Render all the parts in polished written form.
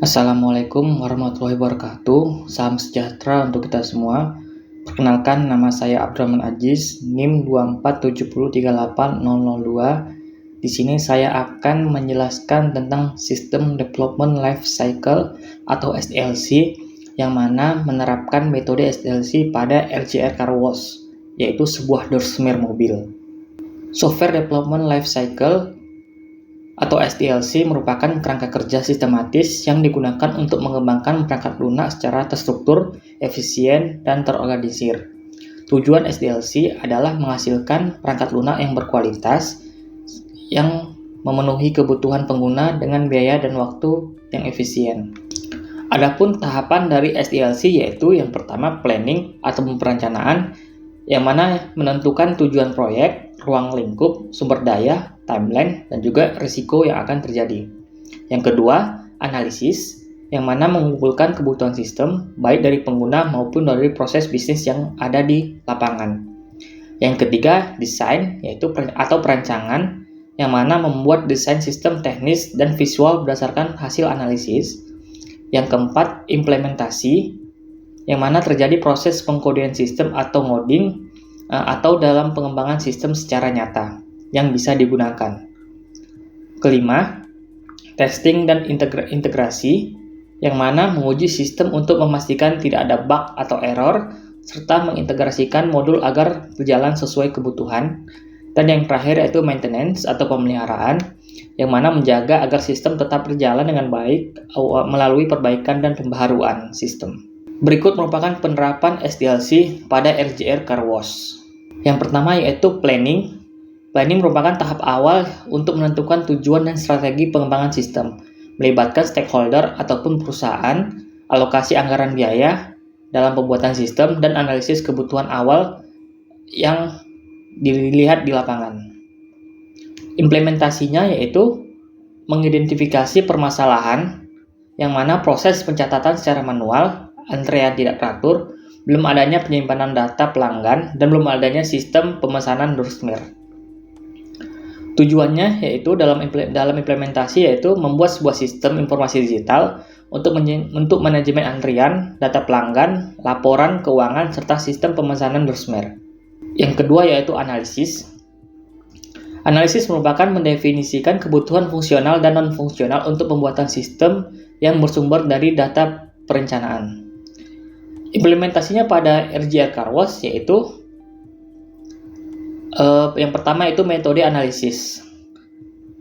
Assalamualaikum warahmatullahi wabarakatuh. Salam sejahtera untuk kita semua. Perkenalkan, nama saya Abdurrahman Aziz, NIM 247038002. Di sini saya akan menjelaskan tentang System Development Life Cycle atau SDLC, yang mana menerapkan metode SDLC pada LCR Car Wash, yaitu sebuah doorsmear mobil. Software Development Life Cycle atau SDLC merupakan kerangka kerja sistematis yang digunakan untuk mengembangkan perangkat lunak secara terstruktur, efisien, dan terorganisir. Tujuan SDLC adalah menghasilkan perangkat lunak yang berkualitas, yang memenuhi kebutuhan pengguna dengan biaya dan waktu yang efisien. Adapun tahapan dari SDLC yaitu yang pertama planning atau perencanaan, yang mana menentukan tujuan proyek, ruang lingkup, sumber daya, timeline, dan juga risiko yang akan terjadi. Yang kedua, analisis, yang mana mengumpulkan kebutuhan sistem, baik dari pengguna maupun dari proses bisnis yang ada di lapangan. Yang ketiga, desain, yaitu atau perancangan, yang mana membuat desain sistem teknis dan visual berdasarkan hasil analisis. Yang keempat, implementasi, yang mana terjadi proses pengkodean sistem atau ngoding atau dalam pengembangan sistem secara nyata yang bisa digunakan. Kelima, testing dan integrasi, yang mana menguji sistem untuk memastikan tidak ada bug atau error, serta mengintegrasikan modul agar berjalan sesuai kebutuhan. Dan yang terakhir yaitu maintenance atau pemeliharaan, yang mana menjaga agar sistem tetap berjalan dengan baik melalui perbaikan dan pembaharuan sistem. Berikut merupakan penerapan SDLC pada LCR Car Wash. Yang pertama yaitu planning. Planning merupakan tahap awal untuk menentukan tujuan dan strategi pengembangan sistem, melibatkan stakeholder ataupun perusahaan, alokasi anggaran biaya dalam pembuatan sistem, dan analisis kebutuhan awal yang dilihat di lapangan. Implementasinya yaitu mengidentifikasi permasalahan, yang mana proses pencatatan secara manual, antrean tidak teratur, belum adanya penyimpanan data pelanggan, dan belum adanya sistem pemesanan doorsmear. Tujuannya yaitu dalam implementasi yaitu membuat sebuah sistem informasi digital untuk manajemen antrian, data pelanggan, laporan keuangan, serta sistem pemesanan doorsmear. Yang kedua yaitu analisis. Analisis merupakan mendefinisikan kebutuhan fungsional dan non-fungsional untuk pembuatan sistem yang bersumber dari data perencanaan. Implementasinya pada LCR Car Wash yaitu yang pertama itu metode analisis.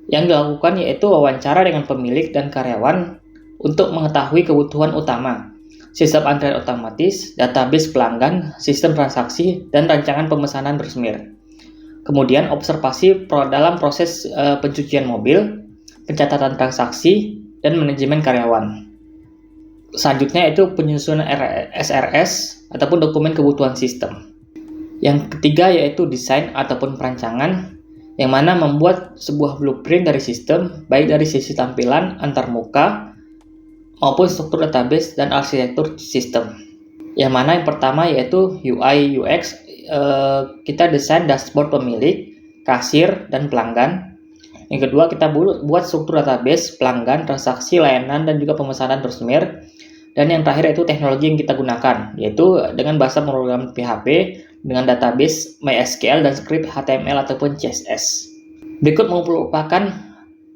Yang dilakukan yaitu wawancara dengan pemilik dan karyawan untuk mengetahui kebutuhan utama, sistem antrian otomatis, database pelanggan, sistem transaksi, dan rancangan pemesanan doorsmear. Kemudian observasi dalam proses pencucian mobil, pencatatan transaksi, dan manajemen karyawan. Selanjutnya itu penyusunan SRS ataupun dokumen kebutuhan sistem. Yang ketiga yaitu desain ataupun perancangan, yang mana membuat sebuah blueprint dari sistem, baik dari sisi tampilan antarmuka maupun struktur database dan arsitektur sistem. Yang mana yang pertama yaitu UI UX, kita desain dashboard pemilik, kasir, dan pelanggan. Yang kedua kita buat struktur database pelanggan, transaksi, layanan, dan juga pemesanan doorsmear. Dan yang terakhir yaitu teknologi yang kita gunakan, yaitu dengan bahasa pemrograman PHP dengan database MySQL dan script HTML ataupun CSS. Berikut merupakan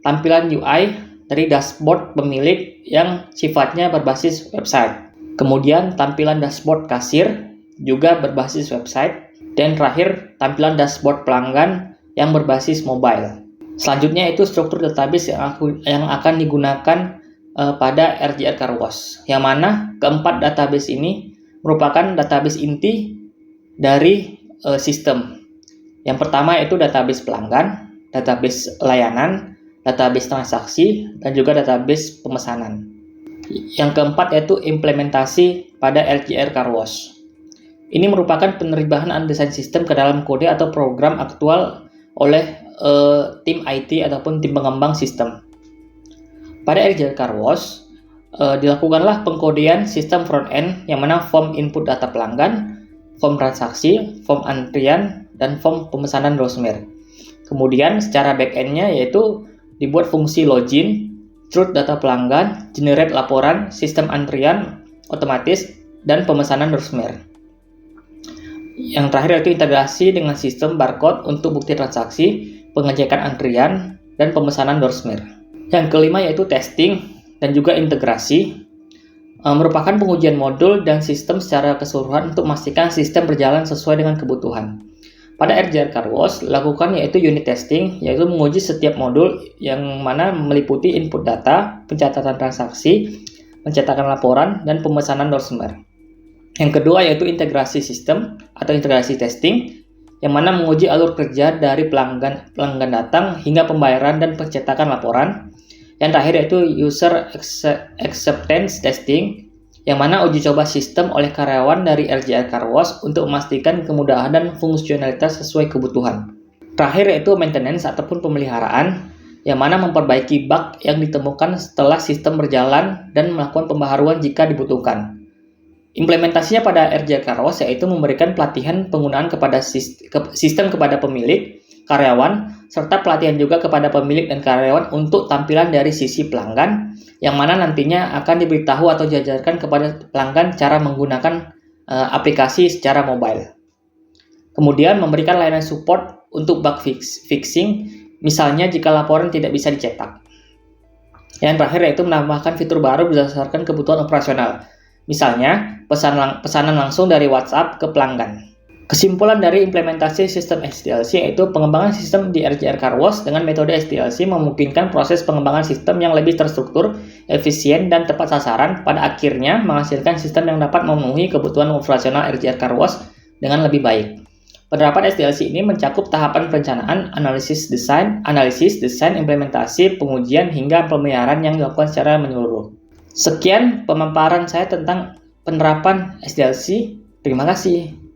tampilan UI dari dashboard pemilik yang sifatnya berbasis website. Kemudian tampilan dashboard kasir juga berbasis website. Dan terakhir tampilan dashboard pelanggan yang berbasis mobile. Selanjutnya itu struktur database yang akan digunakan pada LCR Car Wash, yang mana keempat database ini merupakan database inti dari sistem. Yang pertama yaitu database pelanggan, database layanan, database transaksi, dan juga database pemesanan. Yang keempat yaitu implementasi pada LCR Car Wash. Ini merupakan penerimaan desain sistem ke dalam kode atau program aktual oleh tim IT ataupun tim pengembang sistem. Pada LCR Car Wash, dilakukanlah pengkodean sistem front-end, yang mana form input data pelanggan, form transaksi, form antrian, dan form pemesanan doorsmear. Kemudian secara back-end-nya yaitu dibuat fungsi login, truth data pelanggan, generate laporan, sistem antrian otomatis, dan pemesanan doorstep. Yang terakhir yaitu integrasi dengan sistem barcode untuk bukti transaksi, pengecekan antrian, dan pemesanan doorstep. Yang kelima yaitu testing dan juga integrasi, merupakan pengujian modul dan sistem secara keseluruhan untuk memastikan sistem berjalan sesuai dengan kebutuhan. Pada RJR CarWash, lakukan yaitu unit testing, yaitu menguji setiap modul yang mana meliputi input data, pencatatan transaksi, pencetakan laporan, dan pemesanan doorstep. Yang kedua yaitu integrasi sistem atau integrasi testing, yang mana menguji alur kerja dari pelanggan datang hingga pembayaran dan pencetakan laporan. Yang terakhir yaitu user acceptance testing, yang mana uji coba sistem oleh karyawan dari RJR CarWash untuk memastikan kemudahan dan fungsionalitas sesuai kebutuhan. Terakhir yaitu maintenance ataupun pemeliharaan, yang mana memperbaiki bug yang ditemukan setelah sistem berjalan dan melakukan pembaharuan jika dibutuhkan. Implementasinya pada RJR CarWash yaitu memberikan pelatihan penggunaan kepada sistem kepada pemilik, karyawan, serta pelatihan juga kepada pemilik dan karyawan untuk tampilan dari sisi pelanggan, yang mana nantinya akan diberitahu atau diajarkan kepada pelanggan cara menggunakan aplikasi secara mobile. Kemudian memberikan layanan support untuk bug fixing, misalnya jika laporan tidak bisa dicetak. Yang terakhir yaitu menambahkan fitur baru berdasarkan kebutuhan operasional, misalnya pesanan langsung dari WhatsApp ke pelanggan. Kesimpulan dari implementasi sistem SDLC yaitu pengembangan sistem di RJR CarWash dengan metode SDLC memungkinkan proses pengembangan sistem yang lebih terstruktur, efisien, dan tepat sasaran, pada akhirnya menghasilkan sistem yang dapat memenuhi kebutuhan operasional RJR CarWash dengan lebih baik. Penerapan SDLC ini mencakup tahapan perencanaan, analisis, desain, implementasi, pengujian, hingga pemeliharaan yang dilakukan secara menyeluruh. Sekian pemaparan saya tentang penerapan SDLC. Terima kasih.